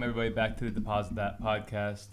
welcome everybody back to the Deposit That podcast.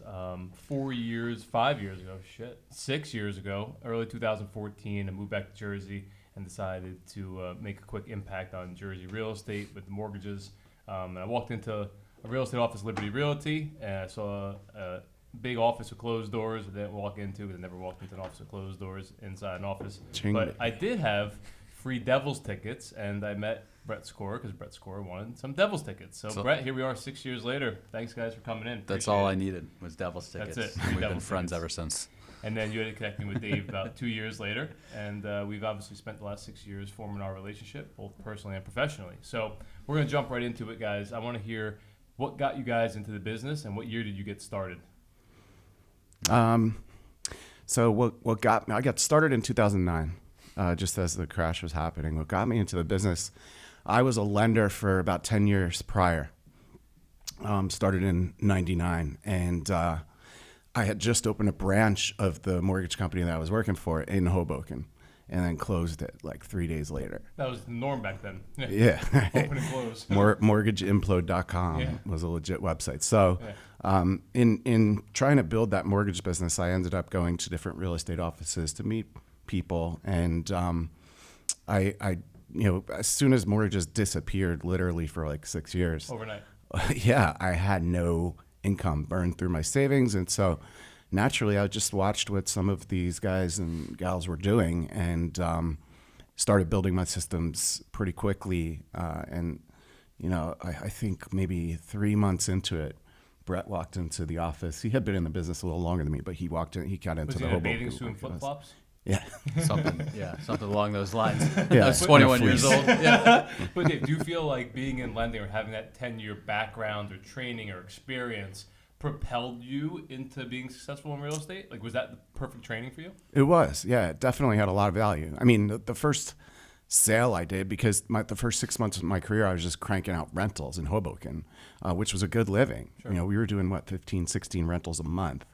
6 years ago, early 2014, I moved back to Jersey and decided to make a quick impact on Jersey real estate with the mortgages. And I walked into a real estate office, Liberty Realty, and I saw a big office with closed doors I didn't walk into because I never walked into an office with closed doors inside an office. But I did have free Devils tickets, and I met Brett Sikora because Brett Sikora wanted some Devils tickets. So Brett, here we are 6 years later. Thanks, guys, for coming in. That's all I needed was Devils tickets. That's it. We've Devils been friends tickets. ever since. And then you had to connect me with Dave about 2 years later. And we've obviously spent the last 6 years forming our relationship, both personally and professionally. So we're going to jump right into it, guys. I want to hear what got you guys into the business and what year did you get started? So what got me, I got started in 2009, just as the crash was happening. What got me into the business, I was a lender for about 10 years prior. Started in 99, and I had just opened a branch of the mortgage company that I was working for in Hoboken, and then closed it like 3 days later. That was the norm back then. Yeah. Open and close. Mortgageimplode.com was a legit website. So in trying to build that mortgage business, I ended up going to different real estate offices to meet people. And I as soon as mortgages disappeared literally for like 6 years. Overnight. Yeah, I had no income, burned through my savings. And so naturally, I just watched what some of these guys and gals were doing and started building my systems pretty quickly. I think maybe 3 months into it, Brett walked into the office. He had been in the business a little longer than me, but he walked in. He got into the Hoboken. Was he in a bathing suit and flip-flops? Yeah. Something along those lines. Yeah. I was 21 years old. Yeah. But Dave, do you feel like being in lending or having that 10-year background or training or experience propelled you into being successful in real estate? Like, was that the perfect training for you? It was. Yeah, it definitely had a lot of value. I mean, the first sale I did, because the first 6 months of my career, I was just cranking out rentals in Hoboken, which was a good living. Sure. We were doing 15, 16 rentals a month.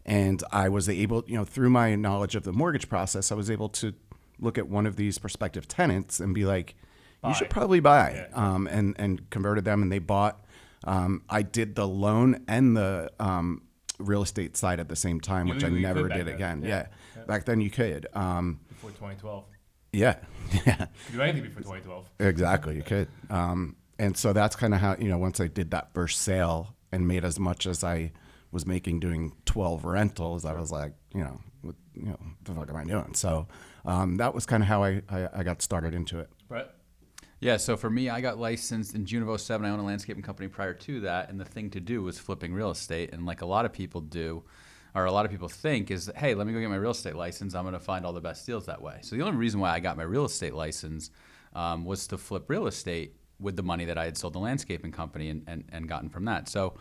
And I was able, through my knowledge of the mortgage process, I was able to look at one of these prospective tenants and be like, you should probably buy, and converted them, and they bought. I did the loan and the real estate side at the same time, which I never did again. Yeah. Back then you could. Before 2012. Yeah. You could do anything before 2012. Exactly, you could. And so that's kind of how, once I did that first sale and made as much as I was making doing 12 rentals, I was like, what the fuck am I doing? So that was kind of how I got started into it. Brett? Yeah, so for me, I got licensed in June of 2007. I owned a landscaping company prior to that, and the thing to do was flipping real estate. And like a lot of people do, or a lot of people think, is, hey, let me go get my real estate license. I'm going to find all the best deals that way. So the only reason why I got my real estate license was to flip real estate with the money that I had sold the landscaping company and gotten from that. So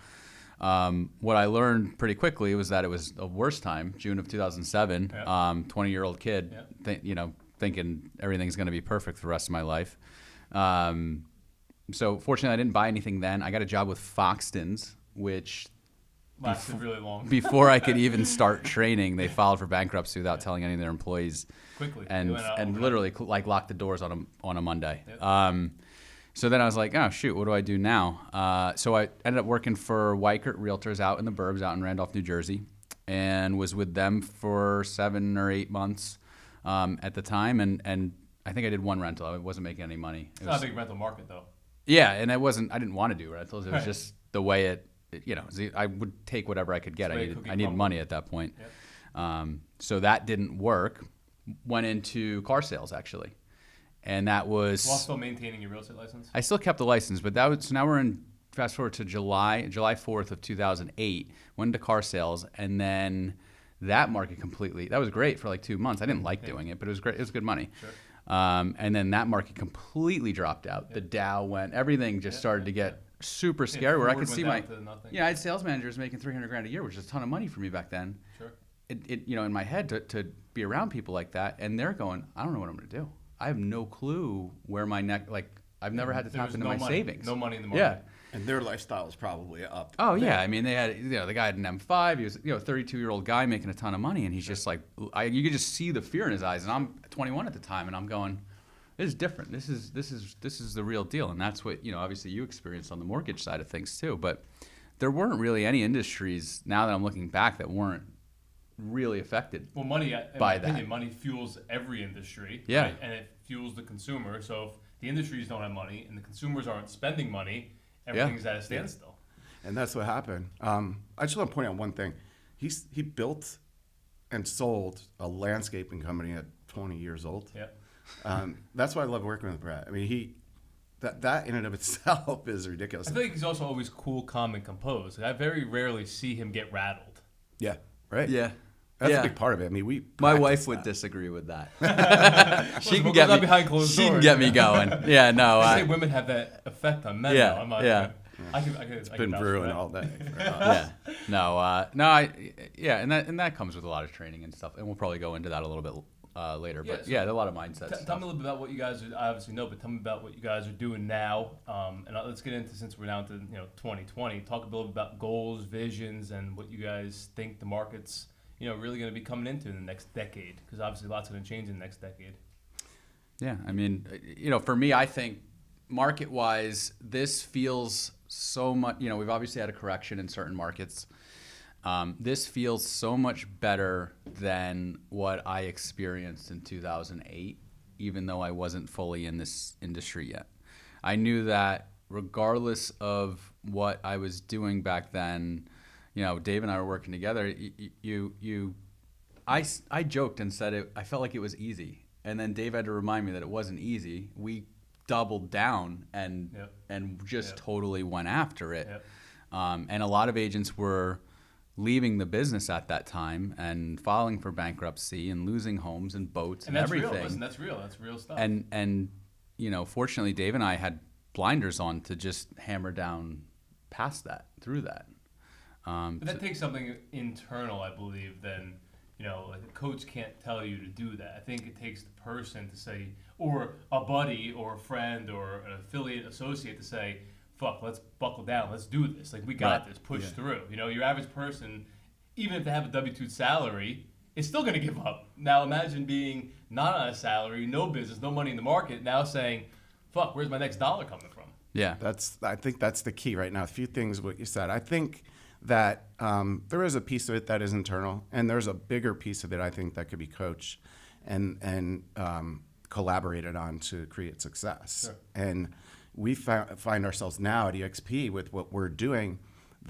what I learned pretty quickly was that it was the worst time, June of 2007, 20-year-old kid, thinking everything's going to be perfect for the rest of my life. So fortunately, I didn't buy anything then. I got a job with Foxtons, which Lasted really long. Before I could even start training, they filed for bankruptcy without telling any of their employees. Quickly. And literally locked the doors on a Monday. Yep. So then I was like, oh, shoot, what do I do now? So I ended up working for Weichert Realtors out in the burbs, out in Randolph, New Jersey, and was with them for 7 or 8 months at the time. And I think I did one rental. I wasn't making any money. It's not a big rental market, though. Yeah, and I didn't want to do rentals. It was just the way I would take whatever I could get. I needed money at that point. Yep. So that didn't work. Went into car sales, actually. And that was... While still maintaining your real estate license? I still kept the license, but so now we're in, fast forward to July 4th of 2008, went into car sales, and then that market completely, that was great for like 2 months. I didn't like doing it, but it was great. It was good money. Sure. And then that market completely dropped out. Yep. The Dow went, everything just started to get super scary, where I could see I had sales managers making $300,000 a year, which is a ton of money for me back then. Sure. In my head to be around people like that, and they're going, I don't know what I'm going to do. I have no clue where my I've never had to tap into my savings. No money in the market. Yeah. And their lifestyle is probably up. Oh yeah, I mean they had the guy had an M5. He was a 32-year-old guy making a ton of money, and he's just like you could just see the fear in his eyes. And I'm 21 at the time, and I'm going, this is different. This is the real deal, and that's what obviously you experienced on the mortgage side of things too. But there weren't really any industries, now that I'm looking back, that weren't really affected. Well, money, in by my opinion, that. money fuels every industry. Yeah. Right? And it fuels the consumer. So if the industries don't have money and the consumers aren't spending money, everything's at a standstill. And that's what happened. I just want to point out one thing. He built and sold a landscaping company at 20 years old. Yeah. That's why I love working with Brett. I mean, that in and of itself is ridiculous. I feel like he's also always cool, calm, and composed. I very rarely see him get rattled. Yeah, right? Yeah. That's Yeah. a big part of it. I mean, My practice wife would that. disagree with that. She can get me behind closed She can doors. get me going. Yeah, no. I say women have that effect on men. Yeah, though. I'm not, yeah. I can It's I been can vouch for brewing that. all day. Yeah. And that comes with a lot of training and stuff, and we'll probably go into that a little bit later. Yeah, But so yeah, there are a lot of mindset Tell stuff. me a little bit about what you guys are, I obviously know, but tell me about what you guys are doing now. And let's get into, since we're down to 2020, talk a little bit about goals, visions, and what you guys think the market's really going to be coming into in the next decade, because obviously lots going to change in the next decade. Yeah, I mean, for me, I think market-wise, this feels so much. We've obviously had a correction in certain markets. This feels so much better than what I experienced in 2008, even though I wasn't fully in this industry yet. I knew that regardless of what I was doing back then, Dave and I were working together. I joked and said I felt like it was easy, and then Dave had to remind me that it wasn't easy. We doubled down and just totally went after it. Yep. And a lot of agents were leaving the business at that time and filing for bankruptcy and losing homes and boats and that's everything. real. Listen, that's real. That's real stuff. And fortunately, Dave and I had blinders on to just hammer down past that, through that. But that takes something internal, I believe, then, like a coach can't tell you to do that. I think it takes the person to say, or a buddy or a friend or an affiliate associate to say, fuck, let's buckle down. Let's do this. Like, we got Right. this. Push through. Your average person, even if they have a W-2 salary, is still going to give up. Now, imagine being not on a salary, no business, no money in the market, now saying, fuck, where's my next dollar coming from? Yeah. I think that's the key right now. A few things what you said. I think that there is a piece of it that is internal, and there's a bigger piece of it I think that could be coached and collaborated on to create success. Sure. And we find ourselves now at EXP with what we're doing.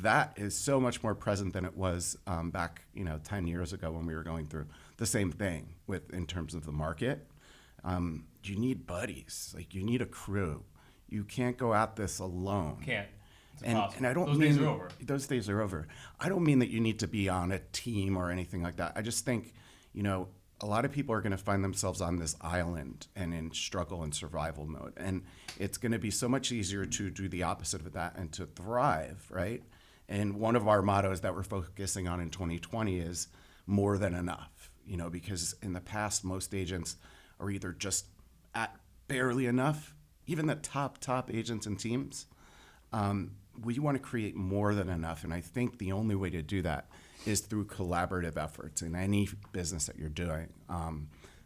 That is so much more present than it was back 10 years ago when we were going through the same thing in terms of the market. You need buddies, like you need a crew. You can't go at this alone. Can't. It's And impossible. I don't Those mean days are over. Those days are over. I don't mean that you need to be on a team or anything like that. I just think, a lot of people are going to find themselves on this island and in struggle and survival mode. And it's going to be so much easier to do the opposite of that and to thrive, right? And one of our mottos that we're focusing on in 2020 is more than enough, because in the past, most agents are either just at barely enough, even the top agents and teams. We want to create more than enough. And I think the only way to do that is through collaborative efforts in any business that you're doing.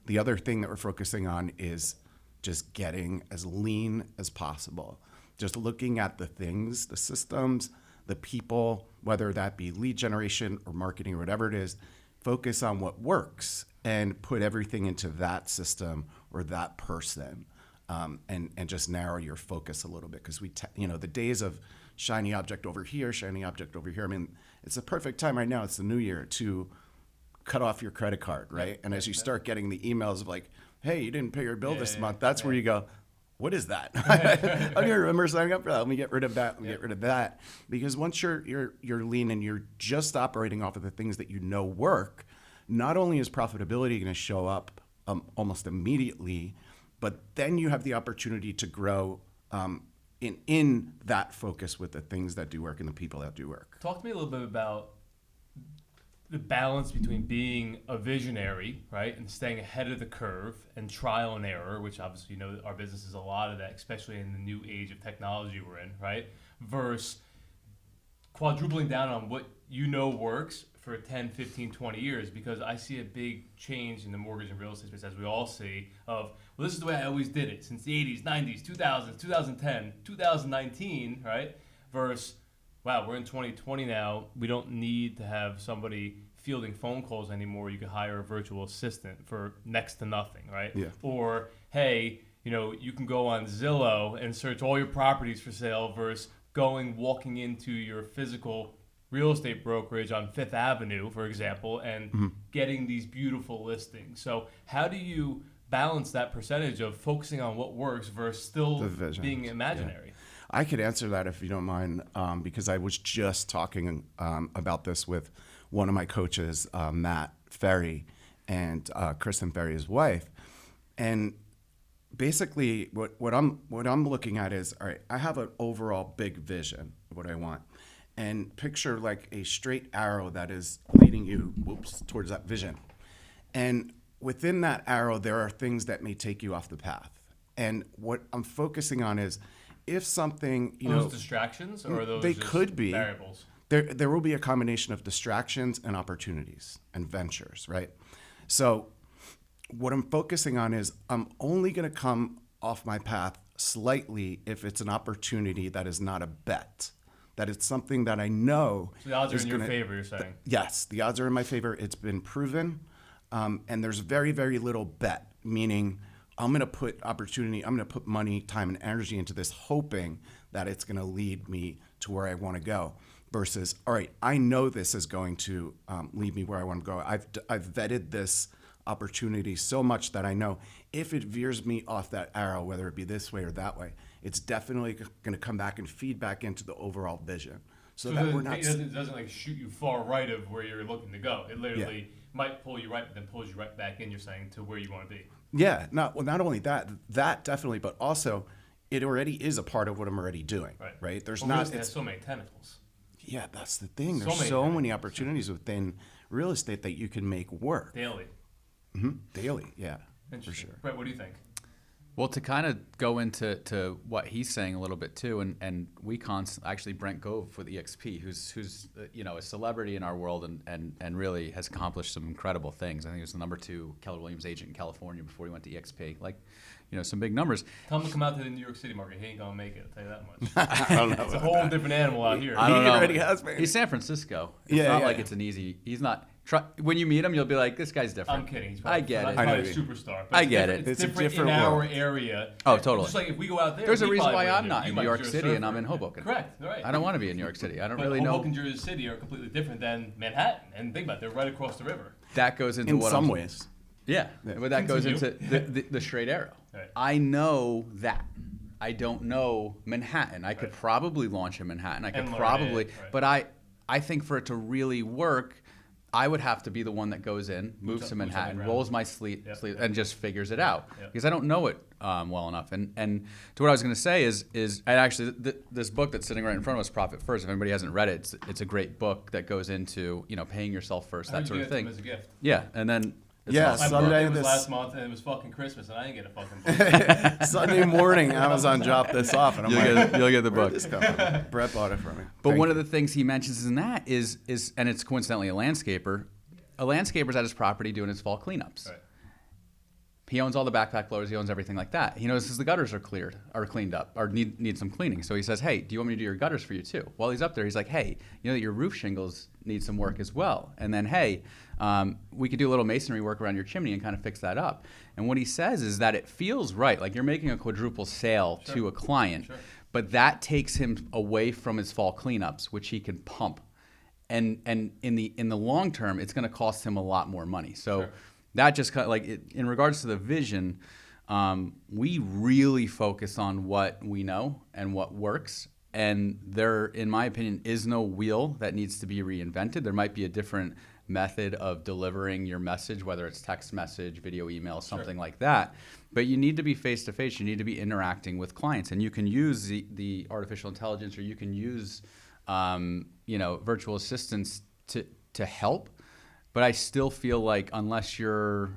The other thing that we're focusing on is just getting as lean as possible. Just looking at the things, the systems, the people, whether that be lead generation or marketing or whatever it is, focus on what works and put everything into that system or that person. And just narrow your focus a little bit, because the days of shiny object over here, shiny object over here. I mean, it's a perfect time right now. It's the new year to cut off your credit card, right? And as you start getting the emails of like, hey, you didn't pay your bill this month, that's where you go, what is that? I don't even remember signing up for that. Let me get rid of that. Let me get rid of that. Because once you're lean and you're just operating off of the things that work, not only is profitability going to show up almost immediately, but then you have the opportunity to grow in that focus with the things that do work and the people that do work. Talk to me a little bit about the balance between being a visionary, right, and staying ahead of the curve, and trial and error, which obviously our business is a lot of that, especially in the new age of technology we're in, right, versus quadrupling down on what works for 10, 15, 20 years, because I see a big change in the mortgage and real estate space, as we all see, of, well, this is the way I always did it since the 80s, 90s, 2000s, 2010, 2019, right? Versus wow, we're in 2020 now. We don't need to have somebody fielding phone calls anymore. You can hire a virtual assistant for next to nothing, right? Yeah. Or, hey, you can go on Zillow and search all your properties for sale versus walking into your physical real estate brokerage on Fifth Avenue, for example, and getting these beautiful listings. So how do you balance that percentage of focusing on what works versus still The vision. being imaginary? Yeah. I could answer that if you don't mind, because I was just talking about this with one of my coaches, Matt Ferry, and Kristen Ferry's wife. And basically, what I'm looking at is, all right, I have an overall big vision of what I want, and picture like a straight arrow that is leading you, towards that vision. And within that arrow, there are things that may take you off the path. And what I'm focusing on is, if something, Those distractions, or are those they just could be variables? There will be a combination of distractions and opportunities and ventures, right? So what I'm focusing on is, I'm only going to come off my path slightly if it's an opportunity that is not a bet, that it's something that I know. So the odds are is in your gonna- favor, you're saying? Yes, the odds are in my favor. It's been proven. And there's very, very little bet, meaning I'm going to put money, time, and energy into this, hoping that it's going to lead me to where I want to go. Versus, all right, I know this is going to lead me where I want to go. I've vetted this opportunity so much that I know if it veers me off that arrow, whether it be this way or that way, it's definitely going to come back and feed back into the overall vision. So that we're not. It doesn't like shoot you far right of where you're looking to go. It literally might pull you right, but then pulls you right back in. You're saying to where you want to be. Yeah, not only that definitely, but also it already is a part of what I'm already doing. Right? There's Well, not. real estate has It's, so many tentacles. yeah, that's the thing. So There's many so things. many opportunities within real estate that you can make work Daily. daily. Yeah, for Interesting. sure. Right, what do you think? Well, to kind of go into what he's saying a little bit too, and we actually Brent Gove with EXP, who's a celebrity in our world and really has accomplished some incredible things. I think he was the #2 Keller Williams agent in California before he went to EXP. Some big numbers. Tell him to come out to the New York City market. He ain't gonna make it. I'll tell you that much. I don't know. It's a whole different animal out here. I don't He know. already has been. He's San Francisco. It's Yeah, not yeah, like yeah. it's an easy. He's not. When you meet him, you'll be like, this guy's different. I'm kidding. He's I get it. He's I know probably a what you superstar. I it's get different- it. It's It's a different different in our world. area. Oh, totally. Just like if we go out there. There's a we reason probably why wouldn't I'm do. not You in might New York just City and I'm surfer. in Hoboken. Correct. Right. I don't want to be in New York City. I don't But really know. Hoboken, Jersey City are completely different than Manhattan. And think about it, they're right across the river. That goes into In what some I'm, ways. Yeah, but that goes Continue. into the straight arrow. Right. I know that. I don't know Manhattan. I could probably launch in Manhattan. I could And learn probably, it, right. but I think for it to really work, I would have to be the one that goes in, moves to boots on the Manhattan, ground. rolls my sleeve, and just figures it out Yep. because I don't know it well enough. And to what I was going to say is and actually this book that's sitting right in front of us, Profit First. If anybody hasn't read it, it's a great book that goes into paying yourself first, I that heard sort you of get them thing. as a gift. Yeah, and then it's Yeah, awesome. My Sunday birthday was this- last month, and it was fucking Christmas, and I didn't get a fucking book. Sunday morning, Amazon dropped this off, and I'm You'll get the where'd book. this come from? Brett bought it for me. But Thank one you. of the things he mentions in that is, and it's coincidentally a landscaper. A landscaper's at his property doing his fall cleanups. Right. He owns all the backpack blowers. He owns everything like that. He notices the gutters are cleaned up, or need some cleaning. So he says, "Hey, do you want me to do your gutters for you too?" While he's up there, he's like, "Hey, you know that your roof shingles need some work as well." And then, "Hey, we could do a little masonry work around your chimney and kind of fix that up." And what he says is that it feels right, like you're making a quadruple sale to a client, Sure. but that takes him away from his fall cleanups, which he can pump. And in the long term, it's going to cost him a lot more money. So Sure. that just kind of in regards to the vision, we really focus on what we know and what works. And there, in my opinion, is no wheel that needs to be reinvented. There might be a different method of delivering your message, whether it's text message, video, email, something like that. But you need to be face to face. You need to be interacting with clients, and you can use the artificial intelligence, or you can use virtual assistants to help. But I still feel like unless you're,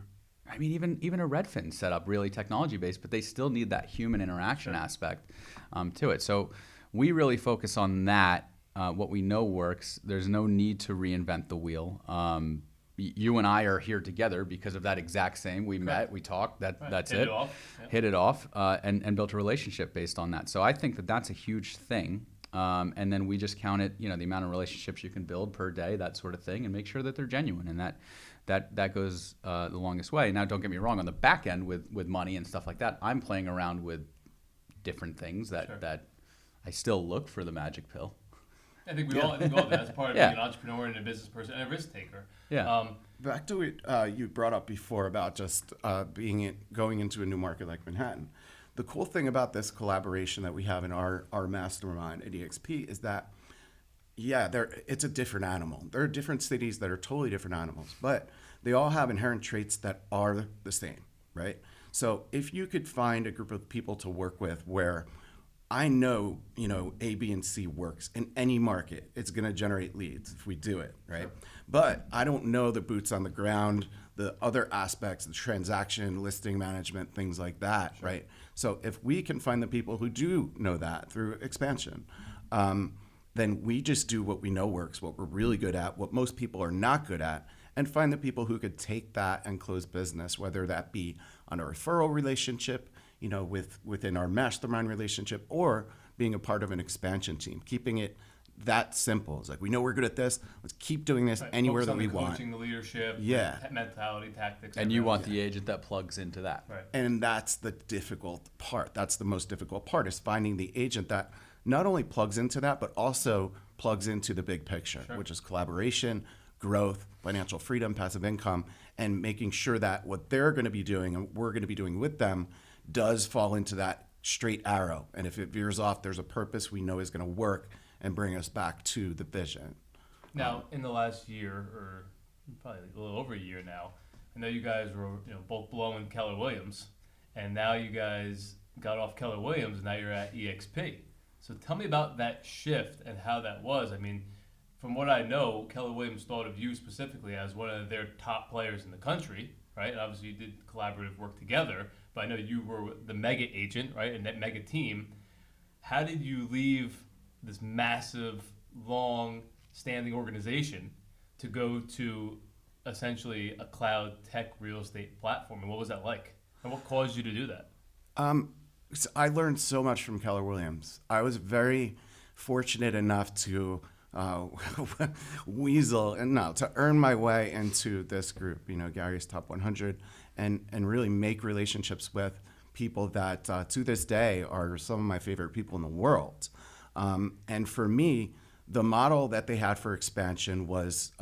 even a Redfin setup, really technology based, but they still need that human interaction aspect to it. So we really focus on that. What we know works. There's no need to reinvent the wheel. You and I are here together because of that exact same. We met, we talked. That's Hit it. it off. Yep. Hit it off, and built a relationship based on that. So I think that that's a huge thing. And then we just count it, the amount of relationships you can build per day, that sort of thing, and make sure that they're genuine. And that goes the longest way. Now, don't get me wrong, on the back end with money and stuff like that, I'm playing around with different things that I still look for the magic pill. I think we all do. That's part of being an entrepreneur and a business person and a risk taker. Yeah. Back to what you brought up before about just going into a new market like Manhattan. The cool thing about this collaboration that we have in our mastermind at EXP is that, it's a different animal. There are different cities that are totally different animals, but they all have inherent traits that are the same, right? So if you could find a group of people to work with where I know, A, B, and C works in any market, it's going to generate leads if we do it, right? Sure. But I don't know the boots on the ground, the other aspects, the transaction, listing management, things like that, sure. Right? So if we can find the people who do know that through expansion, then we just do what we know works, what we're really good at, what most people are not good at, and find the people who could take that and close business, whether that be on a referral relationship, within our mastermind relationship, or being a part of an expansion team, keeping it that simple. It's like, we know we're good at this. Let's keep doing this anywhere that we want. Coaching, the leadership, mentality, tactics. And you want the agent that plugs into that. Right. And that's the difficult part. That's the most difficult part, is finding the agent that not only plugs into that, but also plugs into the big picture, which is collaboration, growth, financial freedom, passive income, and making sure that what they're going to be doing and we're going to be doing with them does fall into that straight arrow. And if it veers off, there's a purpose we know is going to work and bring us back to the vision. Now, in the last year, or probably a little over a year now, I know you guys were both blowing Keller Williams, and now you guys got off Keller Williams, and now you're at EXP. So tell me about that shift and how that was. I mean, from what I know, Keller Williams thought of you specifically as one of their top players in the country, right? And obviously you did collaborative work together, but I know you were the mega agent, right, and that mega team. How did you leave this massive, long-standing organization to go to essentially a cloud tech real estate platform? And what was that like? And what caused you to do that? So I learned so much from Keller Williams. I was very fortunate enough to to earn my way into this group, Gary's Top 100, and really make relationships with people that to this day are some of my favorite people in the world. And for me, the model that they had for expansion was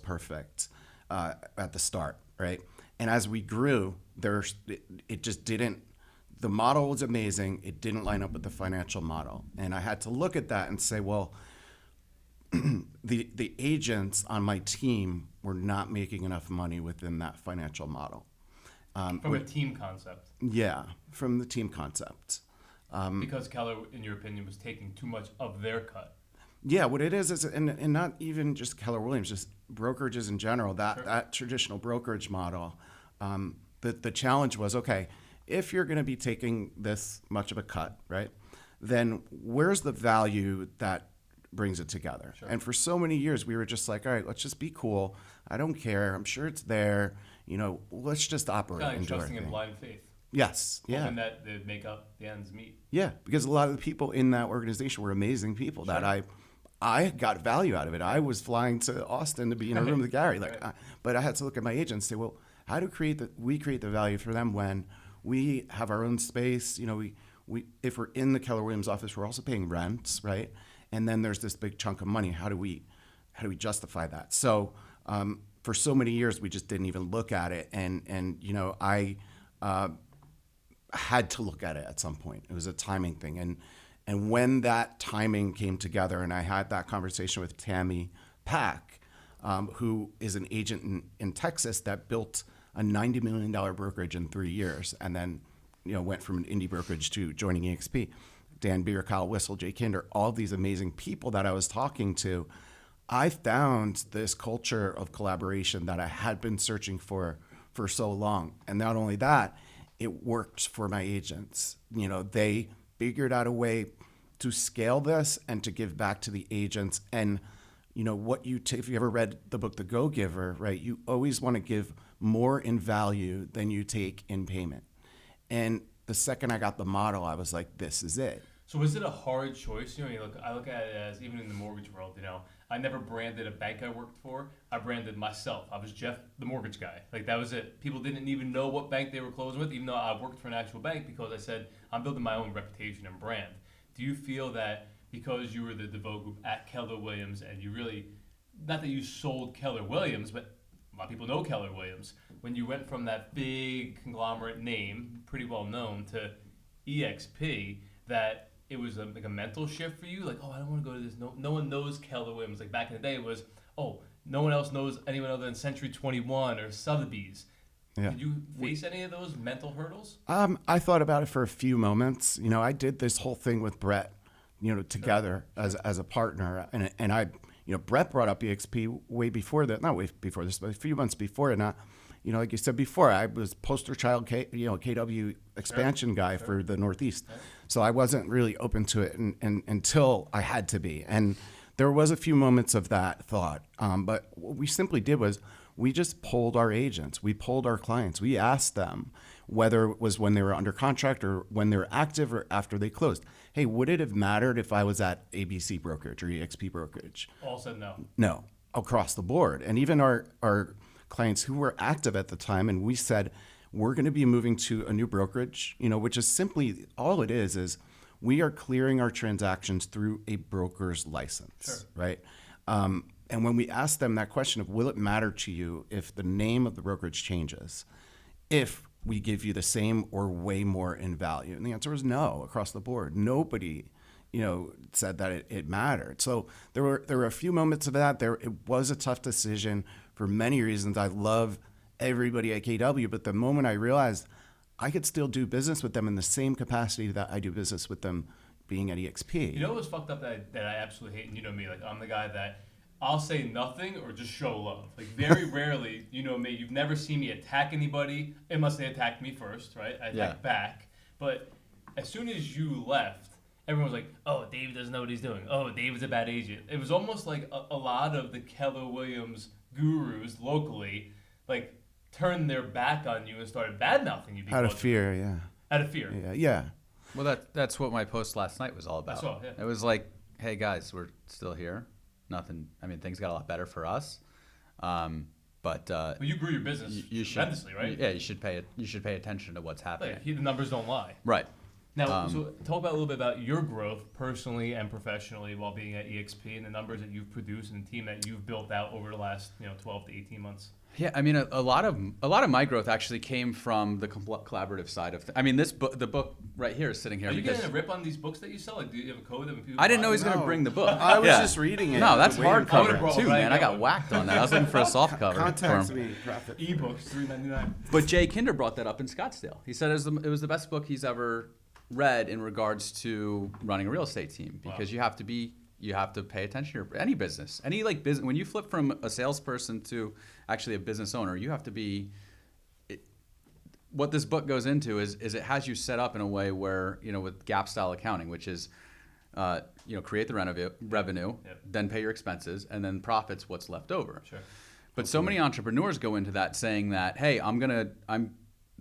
perfect at the start, right? And as we grew, it just didn't. The model was amazing. It didn't line up with the financial model, and I had to look at that and say, well, the agents on my team were not making enough money within that financial model. From a team concept. Yeah, from the team concept. Because Keller, in your opinion, was taking too much of their cut. Yeah, what it is and not even just Keller Williams, just brokerages in general, that traditional brokerage model. The challenge was, okay, if you're going to be taking this much of a cut, right, then where's the value that brings it together? Sure. And for so many years, we were just like, all right, let's just be cool. I don't care. I'm sure it's there. Let's just operate and do our thing. Trusting in blind faith. Yes. Yeah. Hoping that they'd make up the ends meet. Yeah, because a lot of the people in that organization were amazing people that I got value out of it. I was flying to Austin to be in a room with Gary, but I had to look at my agent and say, well, how do we create the value for them when we have our own space? We if we're in the Keller Williams office, we're also paying rents, right? And then there's this big chunk of money. How do we justify that? So for so many years, we just didn't even look at it. And I had to look at it at some point. It was a timing thing. And when that timing came together, and I had that conversation with Tammy Pack, who is an agent in Texas that built a $90 million brokerage in 3 years, and then went from an indie brokerage to joining EXP. Dan Beer, Kyle Whistle, Jay Kinder, all these amazing people that I was talking to, I found this culture of collaboration that I had been searching for so long. And not only that, it worked for my agents. They figured out a way to scale this and to give back to the agents. And if you ever read the book The Go-Giver, right, you always want to give more in value than you take in payment. And the second I got the model, I was like, this is it. So was it a hard choice? I look at it as, even in the mortgage world, I never branded a bank I worked for. I branded myself. I was Jeff, the mortgage guy. Like, that was it. People didn't even know what bank they were closing with, even though I worked for an actual bank, because I said, I'm building my own reputation and brand. Do you feel that because you were the DeVoe group at Keller Williams, and you really, not that you sold Keller Williams, but a lot of people know Keller Williams, when you went from that big conglomerate name, pretty well known, to EXP, that it was like a mental shift for you? Like, oh, I don't want to go to this. No one knows Keller Williams. Like, back in the day, it was, oh, no one else knows anyone other than Century 21 or Sotheby's. Yeah. Did you face any of those mental hurdles? I thought about it for a few moments. I did this whole thing with Brett, together as a partner, and I, Brett brought up EXP way before that, not way before this, but a few months before, and like you said before, I was poster child, KW expansion guy for the Northeast. Right. So I wasn't really open to it until I had to be. And there was a few moments of that thought. But what we simply did was we just polled our agents. We polled our clients. We asked them whether it was when they were under contract or when they were active or after they closed. Hey, would it have mattered if I was at ABC Brokerage or EXP Brokerage? All said no. No, across the board. And even our clients who were active at the time, and we said, we're going to be moving to a new brokerage, which is simply, all it is we are clearing our transactions through a broker's license, sure. Right? And when we asked them that question of, will it matter to you if the name of the brokerage changes, if we give you the same or way more in value? And the answer was no, across the board. Nobody said that it mattered. So there were a few moments of that. It was a tough decision for many reasons. I love everybody at KW, but the moment I realized I could still do business with them in the same capacity that I do business with them being at EXP. You know what's fucked up that I absolutely hate, and you know me, like, I'm the guy that I'll say nothing or just show love. Like, very rarely, you know me, you've never seen me attack anybody unless they attacked me first, right? I attack back. But as soon as you left, everyone was like, oh, David doesn't know what he's doing. Oh, David's a bad agent. It was almost like a lot of the Keller Williams gurus locally, like, turned their back on you and started bad-mouthing you. Out of fear, yeah. Out of fear. Yeah. Well, that's what my post last night was all about. I saw, yeah. It was like, hey, guys, we're still here. Things got a lot better for us. But you grew your business tremendously, right? Yeah, you should pay attention to what's happening. Like, the numbers don't lie. Right. Now, so talk about a little bit about your growth personally and professionally while being at EXP and the numbers that you've produced and the team that you've built out over the last 12 to 18 months. Yeah, a lot of my growth actually came from the collaborative side of things. The book right here is sitting here. Are you getting a rip on these books that you sell? Like, do you have a code of people? I didn't know he was going to bring the book. I was just reading it. No, that's hardcover too, right? man. I got whacked on that. I was looking for a soft cover. Contact me. Ebooks, $3.99. But Jay Kinder brought that up in Scottsdale. He said it was the best book he's ever read in regards to running a real estate team, because you have to pay attention to any business, business. When you flip from a salesperson to actually a business owner, you have to be. What this book goes into is it has you set up in a way where, with gap style accounting, which is, create the revenue, then pay your expenses, and then profits what's left over. Sure. But so many entrepreneurs go into that saying that, hey,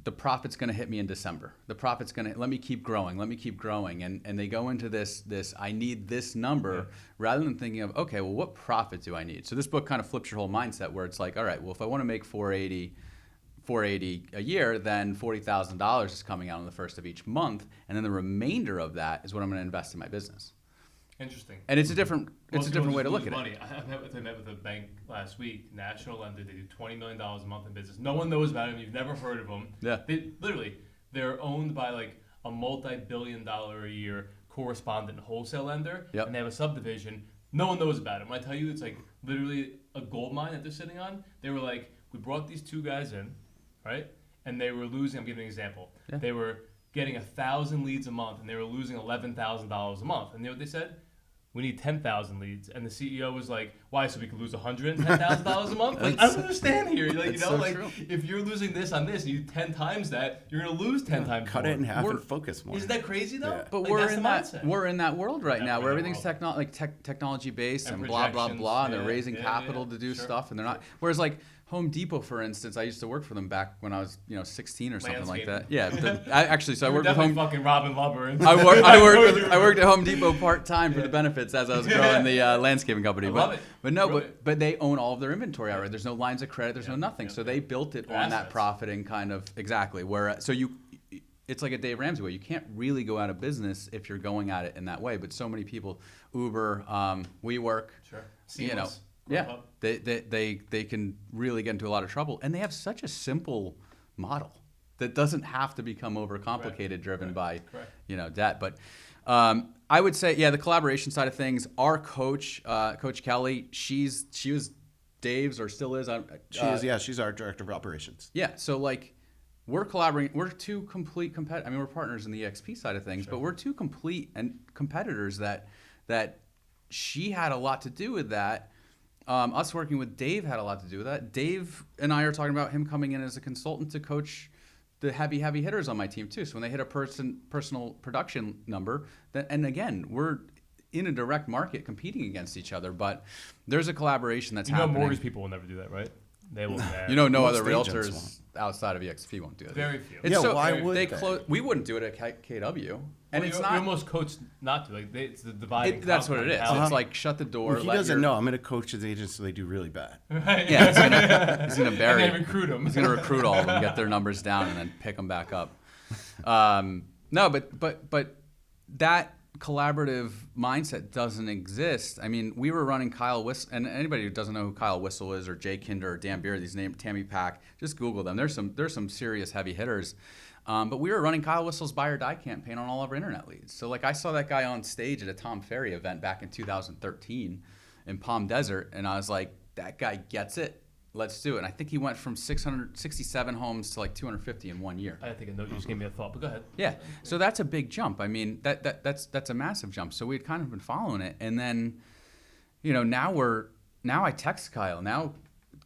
the profit's going to hit me in December. The profit's going to, let me keep growing. And they go into this I need this number, rather than thinking of, okay, well, what profit do I need? So this book kind of flips your whole mindset, where it's like, all right, well, if I want to make $480 a year, then $40,000 is coming out on the first of each month. And then the remainder of that is what I'm going to invest in my business. Interesting. And it's a different way to look at it. I met with a bank last week, national lender. They do $20 million a month in business. No one knows about them. You've never heard of them. Yeah. They're owned by like a multi-billion-dollar a year correspondent wholesale lender, and they have a subdivision. No one knows about them. When I tell you, it's like literally a gold mine that they're sitting on. They were like, we brought these two guys in, right? And they were losing. I'm giving an example. Yeah. They were getting 1,000 leads a month, and they were losing $11,000 a month. And you know what they said? We need 10,000 leads. And the CEO was like, why, so we could lose $110,000 a month? Like, I don't understand here. Like, true. If you're losing this on this and you 10 times that, you're going to lose 10 times Cut more. it in half and focus more. Isn't that crazy, though? Yeah. But like, we're in that world right now where everything's technology based and blah, blah, blah. And they're raising capital to do stuff. And they're not. Whereas, like, Home Depot, for instance, I used to work for them back when I was 16 or something like that. Landscaping. Yeah, so I You were worked with definitely Home. fucking Robin Lubber. And I worked at Home Depot part time for the benefits as I was growing the landscaping company. I love it. But no, Brilliant. but they own all of their inventory outright. There's no lines of credit. There's no nothing. So they built it Their on that assets. profiting kind of exactly where. So it's like a Dave Ramsey way. You can't really go out of business if you're going at it in that way. But so many people, Uber, WeWork, Sure. you know, Seamless. yeah, they can really get into a lot of trouble, and they have such a simple model that doesn't have to become overcomplicated, driven by debt. But I would say, the collaboration side of things. Our coach, Coach Kelly, she was Dave's or still is. She's our director of operations. Yeah, so like we're collaborating. We're two complete we're partners in the EXP side of things, but we're two complete and competitors that she had a lot to do with that. Us working with Dave had a lot to do with that. Dave and I are talking about him coming in as a consultant to coach the heavy hitters on my team too. So when they hit a personal production number, and again, we're in a direct market competing against each other, but there's a collaboration that's happening. Mortgage people will never do that, right? They will. No Most other agents realtors won't. outside of EXP won't do that. Very few. It's why would they? We wouldn't do it at KW, and it's you're not. almost coached not to. Like it's the divide. That's what it is. mentality. It's like shut the door. Well, he let doesn't know. I'm going to coach his agents so they do really bad. Yeah, he's gonna bury. And then recruit 'em. He's gonna recruit all of them, get their numbers down, and then pick them back up. No, but that collaborative mindset doesn't exist. I mean, we were running Kyle Whistle, and anybody who doesn't know who Kyle Whistle is, or Jay Kinder, or Dan Beer, these names, Tammy Pack, just Google them. There's some serious heavy hitters. But we were running Kyle Whistle's buy or die campaign on all of our internet leads. So like I saw that guy on stage at a Tom Ferry event back in 2013 in Palm Desert, and I was like, that guy gets it. Let's do it. And I think he went from 667 homes to like 250 in 1 year. I think a note. You just gave me a thought, but go ahead. Yeah. So that's a big jump. I mean, that's a massive jump. So we'd kind of been following it, and then, now I text Kyle. Now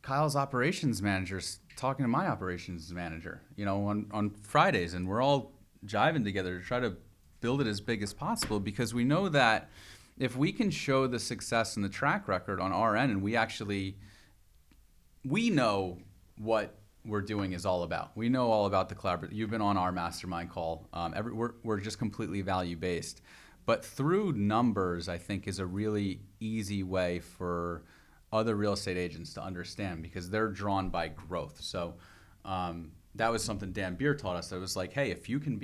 Kyle's operations manager's talking to my operations manager, on Fridays, and we're all jiving together to try to build it as big as possible, because we know that if we can show the success and the track record on our end, and we know what we're doing is all about. We know all about the collaborative. You've been on our mastermind call. We're just completely value-based. But through numbers, I think, is a really easy way for other real estate agents to understand, because they're drawn by growth. So that was something Dan Beer taught us. That was like, hey, if you can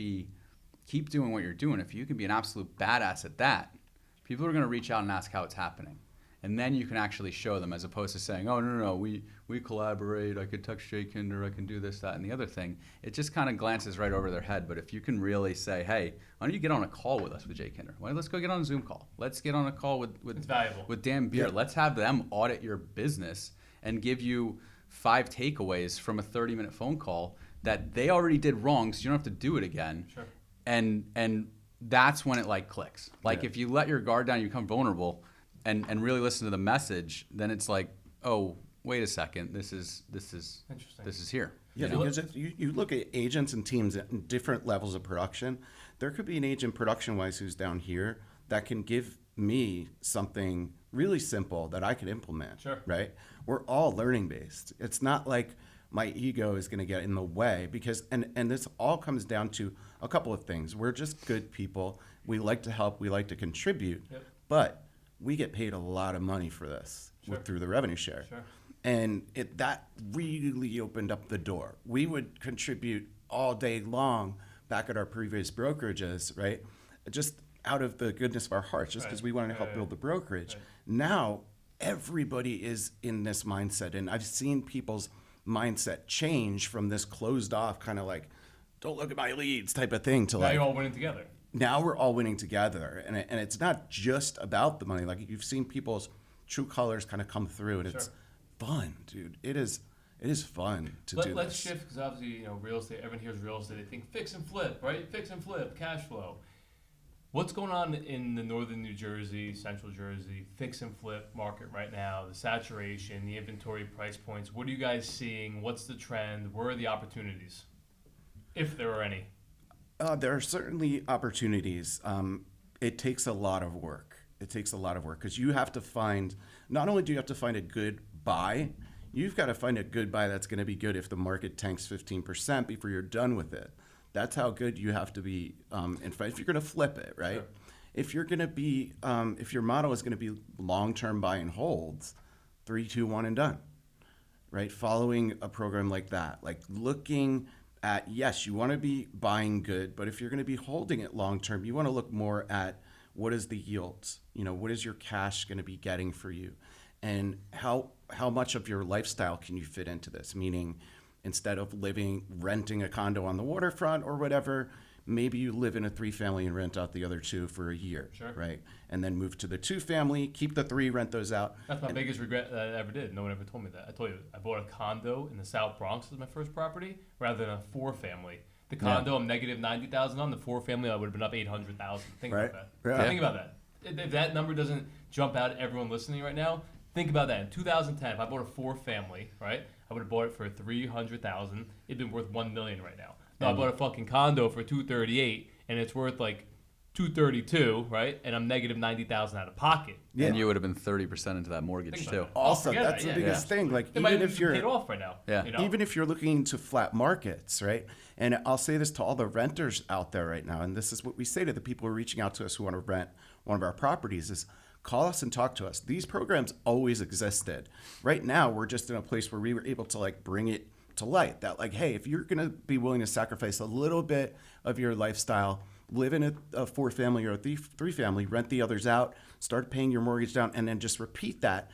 keep doing what you're doing, if you can be an absolute badass at that, people are going to reach out and ask how it's happening. And then you can actually show them, as opposed to saying, oh, no, we collaborate. I could text Jay Kinder. I can do this, that, and the other thing. It just kind of glances right over their head. But if you can really say, hey, why don't you get on a call with us with Jay Kinder? Well, let's go get on a Zoom call. Let's get on a call It's valuable. with Dan Beer. Yeah. Let's have them audit your business and give you 5 takeaways from a 30-minute phone call that they already did wrong, so you don't have to do it again. Sure. And that's when it like clicks. Like Yeah. if you let your guard down, you become vulnerable, and really listen to the message, then it's like, oh, wait a second, this is Interesting. this is here. Yeah, because if you look at agents and teams at different levels of production, there could be an agent production-wise who's down here that can give me something really simple that I could implement, Sure. right? We're all learning-based. It's not like my ego is going to get in the way, because, and this all comes down to a couple of things. We're just good people. We like to help. We like to contribute. Yep. But we get paid a lot of money for this Sure. through the revenue share. Sure. And that really opened up the door. We would contribute all day long back at our previous brokerages, right? Just out of the goodness of our hearts, just because we wanted to help build the brokerage. Right. Now, everybody is in this mindset. And I've seen people's mindset change from this closed off kind of like, don't look at my leads type of thing, to Now like, you're all winning together. now we're all winning together. And it's not just about the money. Like, you've seen people's true colors kind of come through, and it's Sure. fun, dude. It is fun to do Let's this. shift, because obviously, real estate, everyone hears real estate, they think fix and flip, right? Fix and flip, cash flow. What's going on in the northern New Jersey, central Jersey, fix and flip market right now? The saturation, the inventory price points. What are you guys seeing? What's the trend? Where are the opportunities, if there are any? There are certainly opportunities. It takes a lot of work. It takes a lot of work, because you have to find, not only do you have to find a good buy, You've got to find a good buy that's going to be good if the market tanks 15% before you're done with it. That's how good you have to be if you're going to flip it, right? Sure. If you're going to be, if your model is going to be long-term buy and holds, 3, 2, 1 and done, right? Following a program like that, like looking at, yes, you want to be buying good, but if you're going to be holding it long-term, you want to look more at what is the yields, what is your cash going to be getting for you, and how much of your lifestyle can you fit into this? Meaning, instead of renting a condo on the waterfront or whatever, maybe you live in a 3-family and rent out the other 2 for a year, Sure. right? And then move to the 2-family, keep the 3, rent those out. That's my biggest regret that I ever did. No one ever told me that. I told you, I bought a condo in the South Bronx as my first property rather than a 4-family. The condo, I'm negative 90,000 on. The 4-family, I would have been up 800,000. Think Right. about that. Yeah. Think about that. If that number doesn't jump out at everyone listening right now, think about that. In 2010, if I bought a 4-family, right, I would have bought it for 300,000. It'd been worth $1 million right now. No, I bought a fucking condo for 238, and it's worth like 232, right? And I'm negative 90,000 out of pocket. Yeah. And you would have been 30% into that mortgage Think too. about that. Also, Forget that's it, the yeah. biggest thing. Like, It might even have if been you're paid off right now. Yeah. You know? even if you're looking to flat markets, right? And I'll say this to all the renters out there right now, and this is what we say to the people who are reaching out to us who want to rent one of our properties is call us and talk to us. These programs always existed. Right now, we're just in a place where we were able to like bring it to light that like, hey, if you're going to be willing to sacrifice a little bit of your lifestyle, live in a 4-family or a 3-family, rent the others out, start paying your mortgage down, and then just repeat that,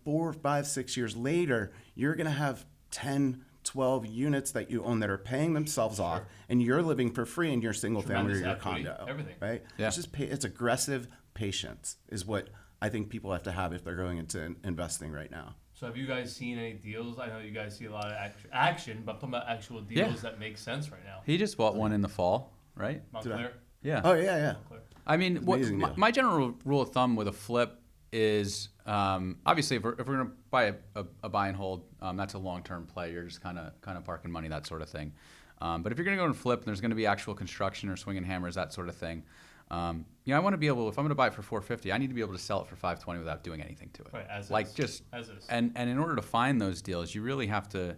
4, 5, 6 years later, you're going to have 10, 12 units that you own that are paying themselves off, and you're living for free in your single family or Tremendous your equity, condo. everything. Right? Yeah. It's aggressive patience is what I think people have to have if they're going into investing right now. So have you guys seen any deals? I know you guys see a lot of action, but I'm talking about actual deals that make sense right now. He just bought one in the fall, right? Montclair? Yeah. Oh, yeah. Montclair. I mean, amazing deal. my general rule of thumb with a flip is obviously if we're going to buy a buy and hold, that's a long-term play. You're just kind of parking money, that sort of thing. But if you're going to go and flip, and there's going to be actual construction or swinging hammers, that sort of thing. I want to be able, if I'm going to buy it for $450, I need to be able to sell it for $520 without doing anything to it. Right, as like is. just As is. and in order to find those deals, you really have to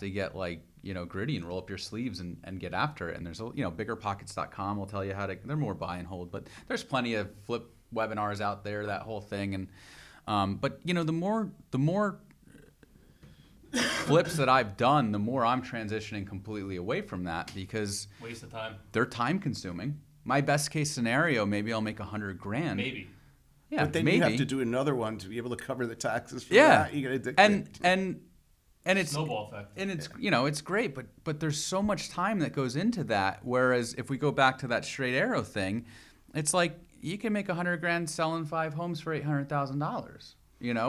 get like gritty and roll up your sleeves and get after it. And there's biggerpockets.com will tell you how to. They're more buy and hold, but there's plenty of flip webinars out there, that whole thing. And but the more flips that I've done, the more I'm transitioning completely away from that because Waste of time. they're time consuming. My best case scenario, maybe I'll make $100,000. Maybe. Yeah, But then maybe. you have to do another one to be able to cover the taxes for Yeah, that. You get addicted. and it's Snowball effect. and it's it's great, but there's so much time that goes into that. Whereas if we go back to that straight arrow thing, it's like you can make $100,000 selling 5 homes for $800,000.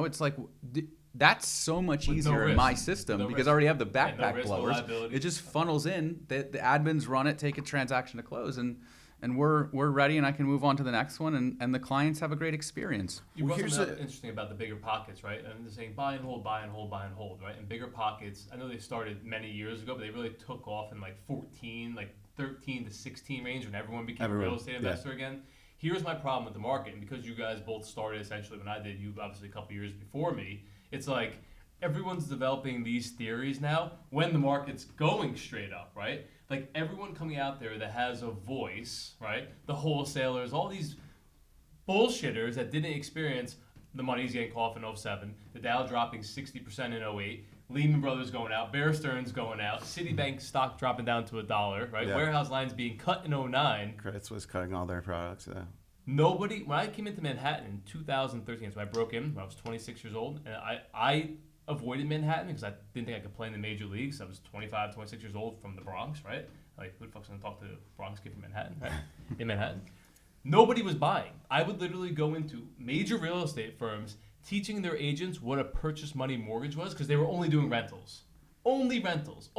It's like that's so much With no easier in risk. my system No because risk. I already have the no backpack risk, no blowers. liability. It just funnels in. The admins run it, take a transaction to close, and we're ready, and I can move on to the next one, and the clients have a great experience. You Well, brought here's something up a- interesting about the bigger pockets, right? And they're saying buy and hold, buy and hold, buy and hold, right? And bigger pockets, I know they started many years ago, but they really took off in like 13 to 16 range when everyone became a real estate investor again. Here's my problem with the market, and because you guys both started essentially when I did, you obviously a couple years before me, it's like everyone's developing these theories now when the market's going straight up, right? Like everyone coming out there that has a voice, right? The wholesalers, all these bullshitters that didn't experience the money's getting caught in 07, the Dow dropping 60% in 08, Lehman Brothers going out, Bear Stearns going out, Citibank stock dropping down to $1, right? Yeah. Warehouse lines being cut in 09. Credit Suisse cutting all their products. Yeah. Nobody, when I came into Manhattan in 2013, so I broke in when I was 26 years old, and I avoided Manhattan because I didn't think I could play in the major leagues. I was 25, 26 years old from the Bronx, right? Like, who the fuck's gonna talk to a Bronx kid from Manhattan, right? In Manhattan. Nobody was buying. I would literally go into major real estate firms teaching their agents what a purchase money mortgage was because they were only doing rentals. Only rentals.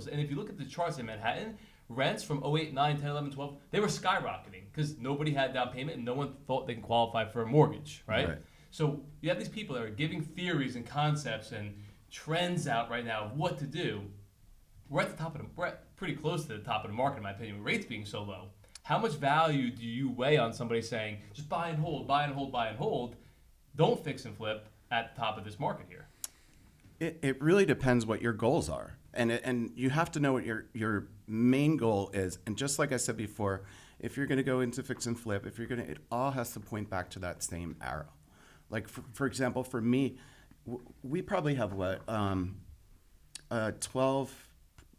And if you look at the charts in Manhattan, rents from 08, 9, 10, 11, 12, they were skyrocketing because nobody had down payment and no one thought they can qualify for a mortgage, right? So you have these people that are giving theories and concepts and trends out right now of what to do. We're pretty close to the top of the market, in my opinion, with rates being so low. How much value do you weigh on somebody saying, just buy and hold, buy and hold, buy and hold? Don't fix and flip at the top of this market here. It really depends what your goals are, and you have to know what your main goal is. And just like I said before, if you're going to go into fix and flip, it all has to point back to that same arrow. Like for example, for me, we probably have 12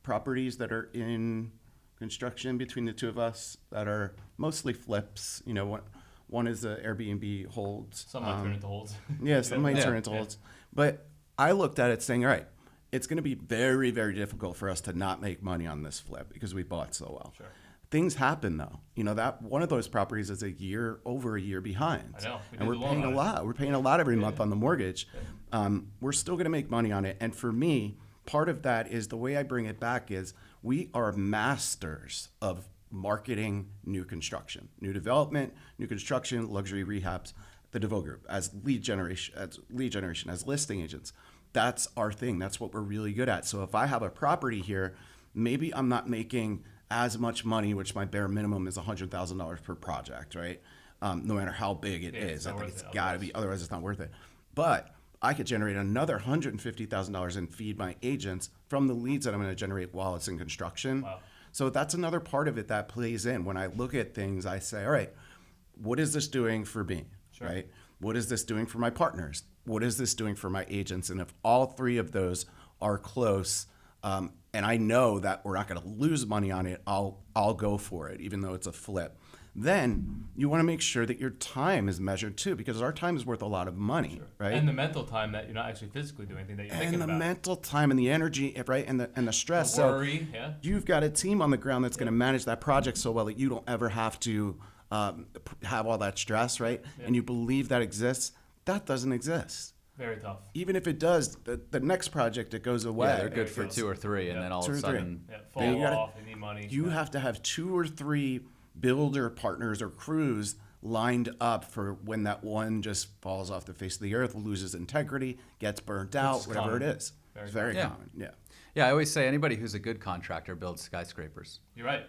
properties that are in construction between the two of us that are mostly flips. You know, one is a Airbnb holds. Some might turn into holds. Yeah, some might turn into Yeah. holds. But I looked at it saying, all right, it's going to be very, very difficult for us to not make money on this flip because we bought so well. Sure. Things happen though. You know, that one of those properties is over a year behind. I know. We And did we're the loan paying a on it. lot. We're paying a lot every month on the mortgage. We're still going to make money on it. And for me, part of that is the way I bring it back is we are masters of marketing new construction, new development, new construction, luxury rehabs, the DeVoe group as lead generation, as listing agents. That's our thing. That's what we're really good at. So if I have a property here, maybe I'm not making as much money, which my bare minimum is $100,000 per project, right? No matter how big it is. not I think worth it's it got to be, otherwise it's not worth it. But I could generate another $150,000 and feed my agents from the leads that I'm going to generate while it's in construction. Wow. So that's another part of it that plays in. When I look at things, I say, all right, what is this doing for me, Sure. right? What is this doing for my partners? What is this doing for my agents? And if all three of those are close, and I know that we're not going to lose money on it, I'll go for it, even though it's a flip. Then you want to make sure that your time is measured too, because our time is worth a lot of money, right? And the mental time that you're not actually physically doing anything that you're thinking And the about. mental time and the energy, right, and the stress. The worry, yeah. You've got a team on the ground that's going to manage that project so well that you don't ever have to have all that stress, right? Yeah. And you believe that exists. That doesn't exist. Very tough. Even if it does, the next project it goes away. Yeah, they're good it for goes. 2 or 3, and Yeah. then all 2 of or a 3. sudden, Yeah, Then fall you gotta- off, you need money. You have to have 2 or 3 builder partners or crews lined up for when that one just falls off the face of the earth, loses integrity, gets burnt out, is whatever common. it is. Very It's very common. common. Yeah. yeah, I always say anybody who's a good contractor builds skyscrapers. You're right.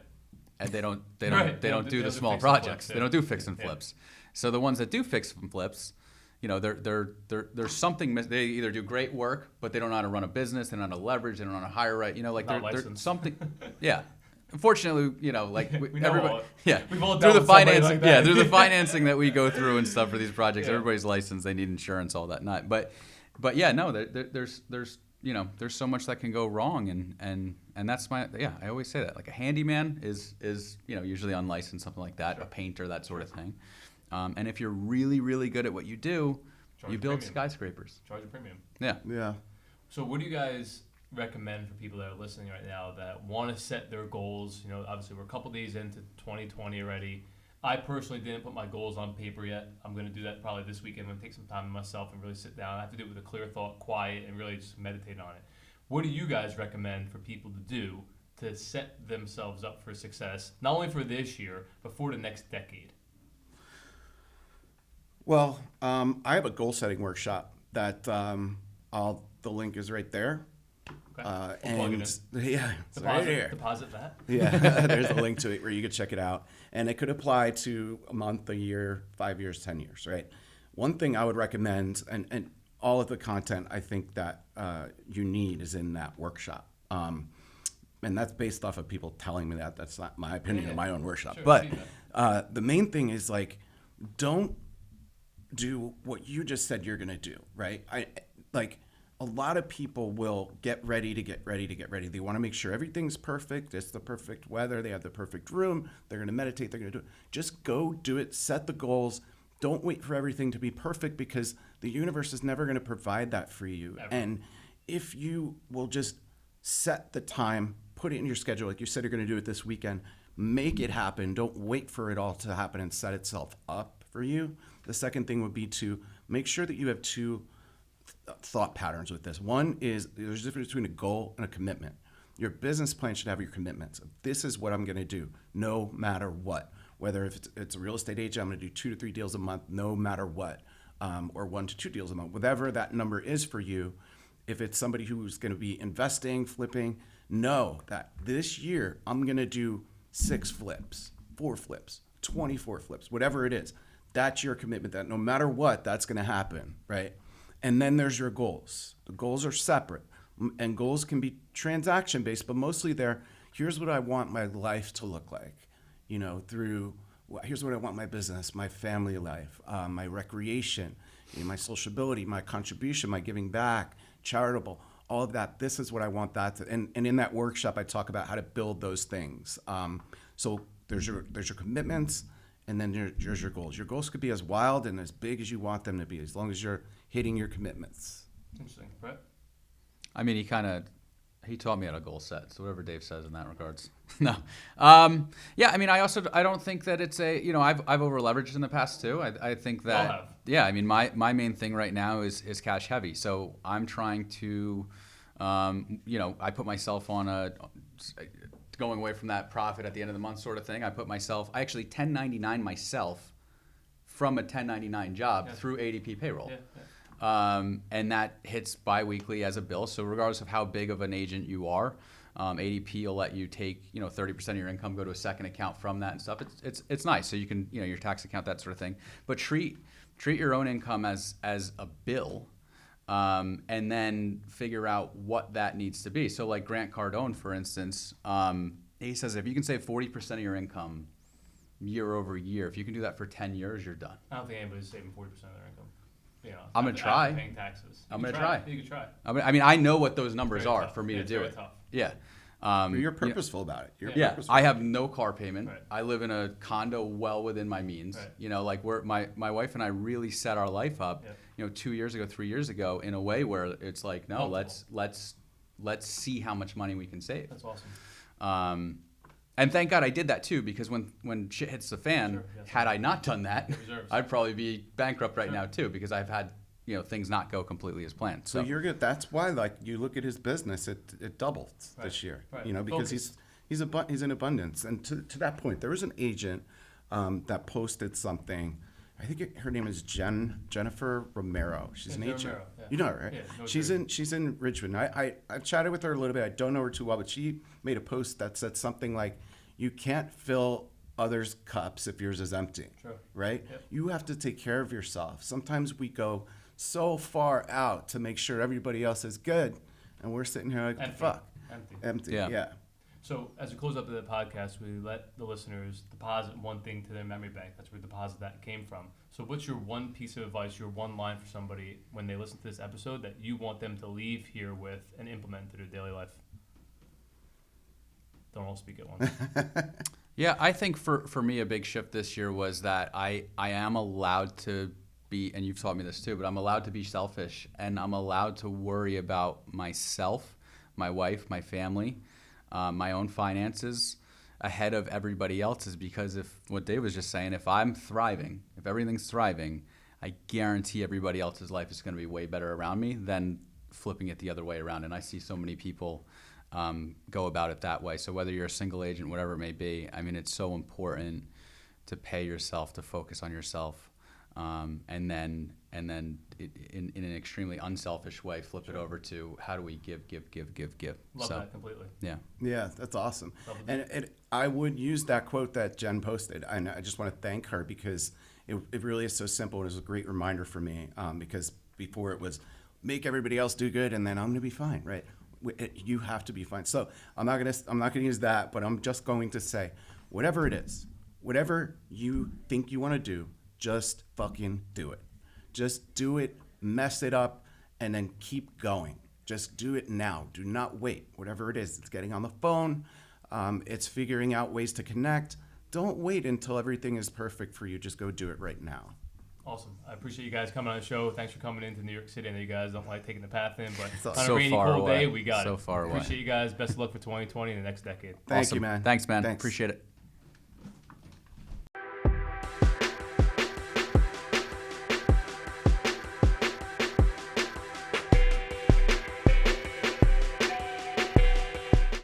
And they don't Right. they don't do They the don't do small fix and flips, projects. yeah. They don't do fix and Yeah. flips. So the ones that do fix and flips, you know, there's something they either do great work, but they don't know how to run a business, they don't know how to leverage, they don't know how to hire right. You know, like Not there's licensed. something. Yeah. Unfortunately, you know, like We know everybody, all- yeah, we've all through dealt the with somebody financing, like that. yeah, through the financing that we go through and stuff for these projects, Yeah. everybody's licensed, they need insurance, all that. Not, but yeah, no, there's you know, there's so much that can go wrong, and that's I always say that, like a handyman is you know, usually unlicensed, something like that, a painter, that sort of thing, and if you're really, really good at what you do, Charge you a build premium. skyscrapers. Charge a premium. Yeah. Yeah. So what do you guys recommend for people that are listening right now that want to set their goals? You know, obviously we're a couple days into 2020 already. I personally didn't put my goals on paper yet. I'm going to do that probably this weekend. I'm going to take some time to myself and really sit down. I have to do it with a clear thought, quiet, and really just meditate on it. What do you guys recommend for people to do to set themselves up for success, not only for this year, but for the next decade? Well, I have a goal setting workshop that the link is right there. Okay. We'll plug it And yeah, it's Deposit, right here. deposit that. Yeah, there's a link to it where you could check it out. And it could apply to a month, a year, 5 years, 10 years, right? One thing I would recommend, and all of the content I think that you need is in that workshop. And that's based off of people telling me that. That's not my opinion of my own workshop. Sure, But feedback. the main thing is like, don't do what you just said you're going to do, right? A lot of people will get ready. They want to make sure everything's perfect. It's the perfect weather. They have the perfect room. They're going to meditate. They're going to do it. Just go do it. Set the goals. Don't wait for everything to be perfect because the universe is never going to provide that for you. Ever. And if you will just set the time, put it in your schedule, like you said you're going to do it this weekend, make it happen. Don't wait for it all to happen and set itself up for you. The second thing would be to make sure that you have 2 thought patterns with this. One is there's a difference between a goal and a commitment. Your business plan should have your commitments. This is what I'm going to do no matter what. Whether if it's a real estate agent, I'm going to do 2 to 3 deals a month no matter what, or 1 to 2 deals a month, whatever that number is for you. If it's somebody who's going to be investing, flipping, know that this year I'm going to do 6 flips, 4 flips, 24 flips, whatever it is. That's your commitment, that no matter what, that's going to happen, right? And then there's your goals. The goals are separate. And goals can be transaction based, but mostly here's what I want my life to look like, here's what I want my business, my family life, my recreation, my sociability, my contribution, my giving back, charitable, all of that. This is what I want that to, and in that workshop, I talk about how to build those things. So there's your commitments, and then there's your goals. Your goals could be as wild and as big as you want them to be, as long as you're hitting your commitments. Interesting, Brett? I mean, he taught me how to goal set. So whatever Dave says in that regards. No. Yeah, I mean, I don't think that it's I've over leveraged in the past too. I think that, All have. yeah, I mean, my main thing right now is cash heavy. So I'm trying to, I put myself on going away from that profit at the end of the month sort of thing. I actually 1099 myself from a 1099 job through ADP payroll. And that hits biweekly as a bill. So regardless of how big of an agent you are, ADP will let you take 30% of your income, go to a second account from that and stuff. It's nice. So you can your tax account, that sort of thing. But treat your own income as a bill, and then figure out what that needs to be. So like Grant Cardone, for instance, he says if you can save 40% of your income year over year, if you can do that for 10 years, you're done. I don't think anybody's saving 40% of their income. I'm gonna try. Paying taxes. I'm gonna try. You can try. I mean, I know what those numbers Very are tough. for me to It's do very it. tough. Yeah. But you're purposeful about it. You're Yeah, purposeful. I have no car payment. Right. I live in a condo well within my means. Right. Like my wife and I really set our life up, 2 years ago, 3 years ago, in a way where it's like, no, let's see how much money we can save. That's awesome. And thank God I did that too, because when shit hits the fan, Sure, yes. had I not done that, Reserves. I'd probably be bankrupt right now too, because I've had things not go completely as planned. So you're good. That's why, like, you look at his business, it doubled this year. Right. Because Focus. he's in abundance. And to that point, there was an agent that posted something. I think her name is Jennifer Romero. She's an Jen agent. Romero, yeah. You know her, right? Yeah, no, she's in Richmond. I chatted with her a little bit. I don't know her too well, but she made a post that said something like, "You can't fill others' cups if yours is empty." True. Right? Yep. You have to take care of yourself. Sometimes we go so far out to make sure everybody else is good, and we're sitting here like, Empty. fuck. Empty. Empty. Yeah. Yeah. So as we close up the podcast, we let the listeners deposit one thing to their memory bank. That's where deposit that came from. So what's your one piece of advice, your one line for somebody when they listen to this episode that you want them to leave here with and implement into their daily life? Don't all speak at once. Yeah, I think for me a big shift this year was that I am allowed to be, and you've taught me this too, but I'm allowed to be selfish, and I'm allowed to worry about myself, my wife, my family, my own finances ahead of everybody else's, because if what Dave was just saying, if I'm thriving, if everything's thriving, I guarantee everybody else's life is going to be way better around me than flipping it the other way around. And I see so many people go about it that way. So whether you're a single agent, whatever it may be, I mean, it's so important to pay yourself, to focus on yourself, and then in an extremely unselfish way, flip it over to how do we give. Love that completely. Yeah. Yeah, that's awesome. Love And I would use that quote that Jen posted, and I just want to thank her because it really is so simple. It was a great reminder for me because before it was make everybody else do good, and then I'm going to be fine, right? You have to be fine. So I'm not gonna use that, but I'm just going to say, whatever it is, whatever you think you want to do, just fucking do it. Just do it, mess it up, and then keep going. Just do it now. Do not wait. Whatever it is, it's getting on the phone. It's figuring out ways to connect. Don't wait until everything is perfect for you. Just go do it right now. Awesome. I appreciate you guys coming on the show. Thanks for coming into New York City. I know you guys don't like taking the path in, but on a so rainy, far cold away. day, we got it. So far away. Appreciate you guys. Best of luck for 2020 and the next decade. Thank Awesome. you, man. Thanks, man. Thanks. Appreciate it.